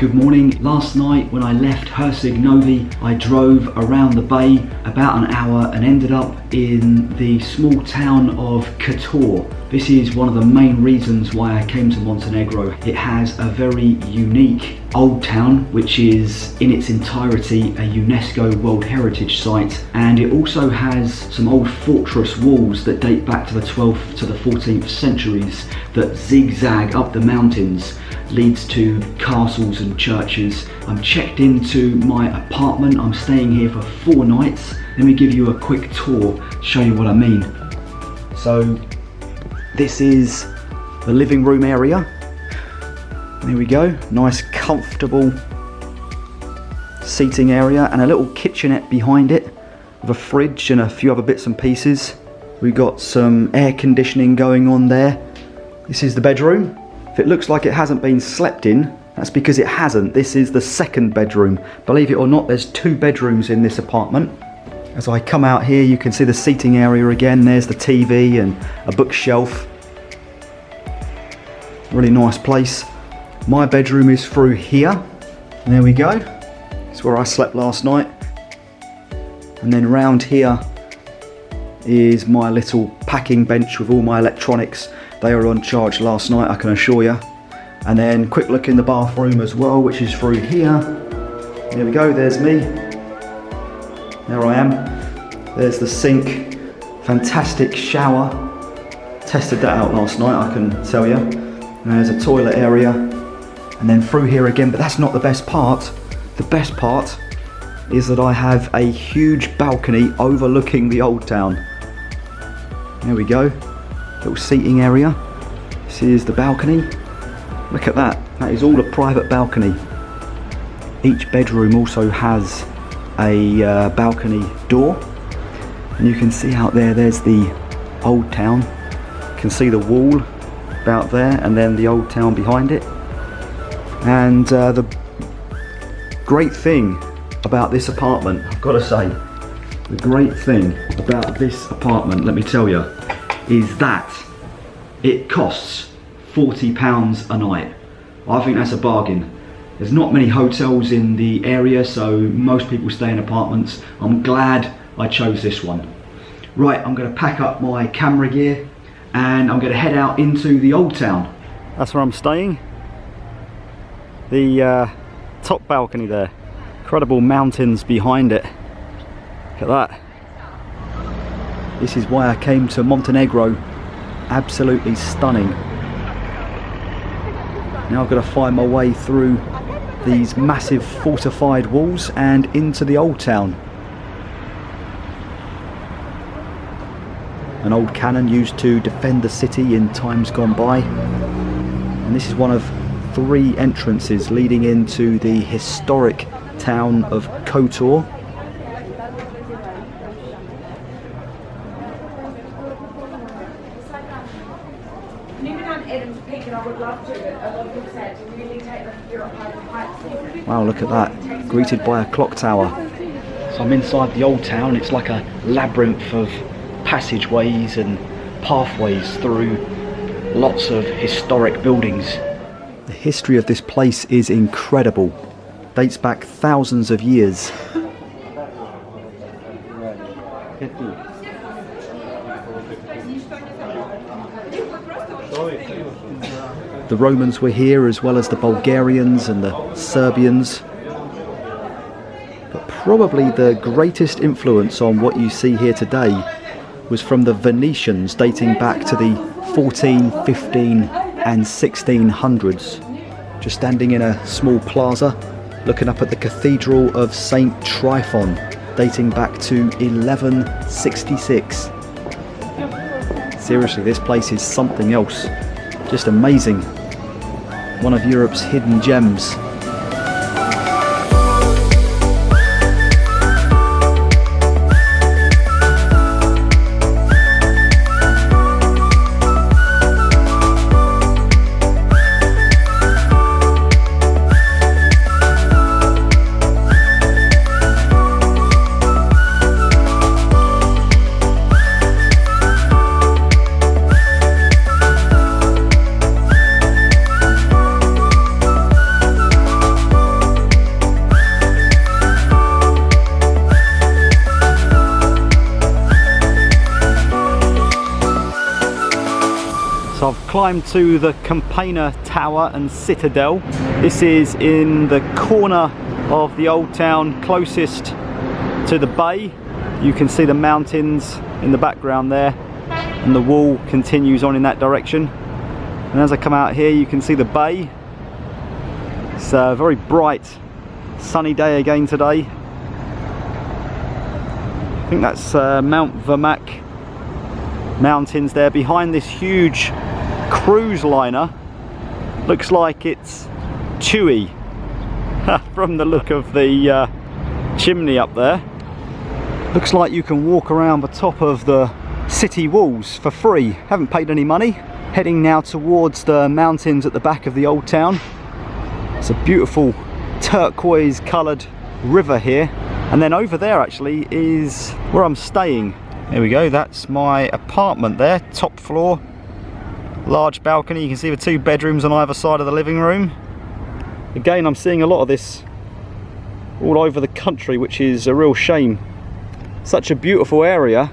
good morning. Last night when I left Herceg Novi, I drove around the bay about an hour and ended up in the small town of Kotor. This is one of the main reasons why I came to Montenegro. It has a very unique old town, which is in its entirety a UNESCO World Heritage Site, and it also has some old fortress walls that date back to the 12th to the 14th centuries that zigzag up the mountains, leads to castles and churches. I'm checked into my apartment. I'm staying here for 4 nights. Let me give you a quick tour, show you what I mean. So this is the living room area. There we go, nice comfortable seating area and a little kitchenette behind it with a fridge and a few other bits and pieces. We've got some air conditioning going on there. This is the bedroom. If it looks like it hasn't been slept in, that's because it hasn't. This is the second bedroom. Believe it or not, there's 2 bedrooms in this apartment. As I come out here, you can see the seating area again. There's the TV and a bookshelf. Really nice place. My bedroom is through here. There we go. It's where I slept last night. And then round here is my little packing bench with all my electronics. They were on charge last night, I can assure you. And then quick look in the bathroom as well, which is through here. There we go, there's me. There I am. There's the sink. Fantastic shower. Tested that out last night, I can tell you. And there's a toilet area. And then through here again, but that's not the best part. The best part is that I have a huge balcony overlooking the old town. There we go. Little seating area. This is the balcony. Look at that. That is all a private balcony. Each bedroom also has a balcony door. And you can see out there, there's the old town. You can see the wall about there and then the old town behind it. And the great thing about this apartment, I've got to say, the great thing about this apartment, let me tell you, is that it costs £40 a night. I think that's a bargain. There's not many hotels in the area, so most people stay in apartments. I'm glad I chose this one. Right, I'm going to pack up my camera gear and I'm going to head out into the old town. That's where I'm staying. The top balcony there. Incredible mountains behind it. Look at that. This is why I came to Montenegro. Absolutely stunning. Now I've got to find my way through these massive fortified walls and into the old town. An old cannon used to defend the city in times gone by. And this is one of 3 entrances leading into the historic town of Kotor. Wow, look at that. Greeted by a clock tower. So I'm inside the old town. It's like a labyrinth of passageways and pathways through lots of historic buildings. The history of this place is incredible. Dates back thousands of years. The Romans were here, as well as the Bulgarians and the Serbians. But probably the greatest influence on what you see here today was from the Venetians, dating back to the 14, 15 and 1600s. Just standing in a small plaza, looking up at the Cathedral of St. Tryphon, dating back to 1166. Seriously, this place is something else. Just amazing. One of Europe's hidden gems. So I've climbed to the Campana Tower and Citadel. This is in the corner of the old town closest to the bay. You can see the mountains in the background there, and the wall continues on in that direction. And as I come out here, you can see the bay. It's a very bright, sunny day again today. I think that's Mount Vermac mountains there behind this huge cruise liner. Looks like it's chewy from the look of the chimney up there. Looks like you can walk around the top of the city walls for free. Haven't paid any money. Heading now towards the mountains at the back of the old town. It's a beautiful turquoise coloured river here. And then over there actually is where I'm staying. There we go, that's my apartment there, top floor. Large balcony, you can see the 2 bedrooms on either side of the living room. Again, I'm seeing a lot of this all over the country, which is a real shame. Such a beautiful area,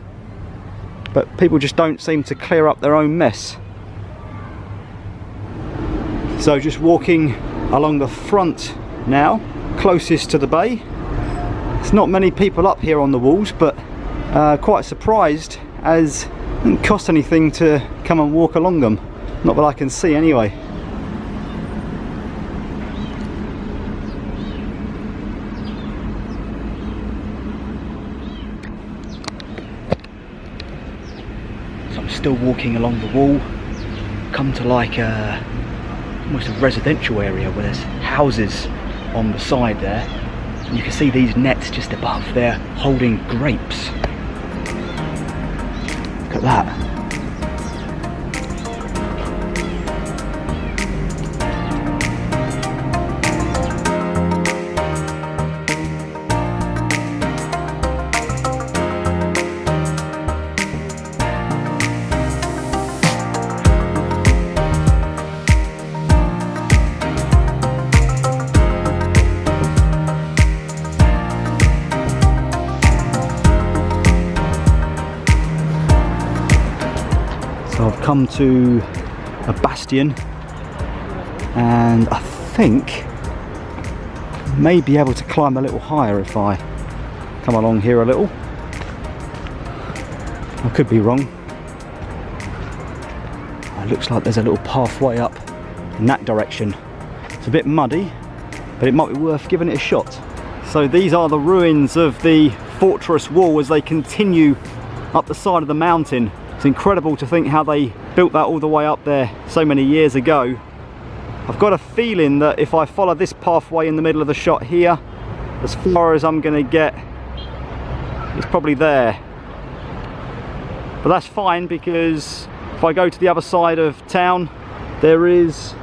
but people just don't seem to clear up their own mess. So just walking along the front now, closest to the bay. There's not many people up here on the walls, but quite surprised as it didn't cost anything to come and walk along them. Not that I can see anyway. So I'm still walking along the wall. Come to like almost a residential area where there's houses on the side there. And you can see these nets just above. They're holding grapes. Look at that. So I've come to a bastion, and I think I may be able to climb a little higher if I come along here a little. I could be wrong. It looks like there's a little pathway up in that direction. It's a bit muddy, but it might be worth giving it a shot. So these are the ruins of the fortress wall as they continue up the side of the mountain. It's incredible to think how they built that all the way up there so many years ago. I've got a feeling that if I follow this pathway in the middle of the shot here, as far as I'm going to get, it's probably there. But that's fine, because if I go to the other side of town, there is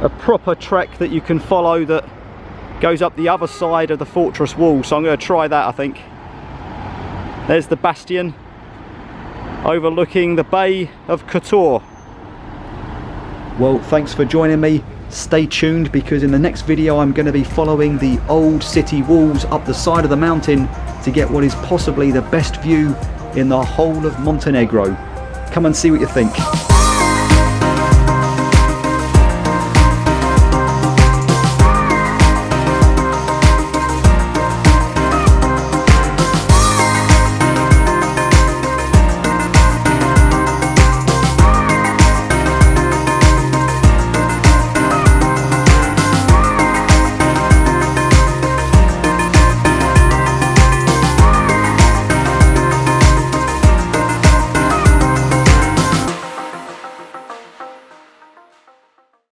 a proper trek that you can follow that goes up the other side of the fortress wall. So I'm going to try that, I think. There's the bastion overlooking the Bay of Kotor. Well, thanks for joining me. Stay tuned, because in the next video I'm going to be following the old city walls up the side of the mountain to get what is possibly the best view in the whole of Montenegro. Come and see what you think.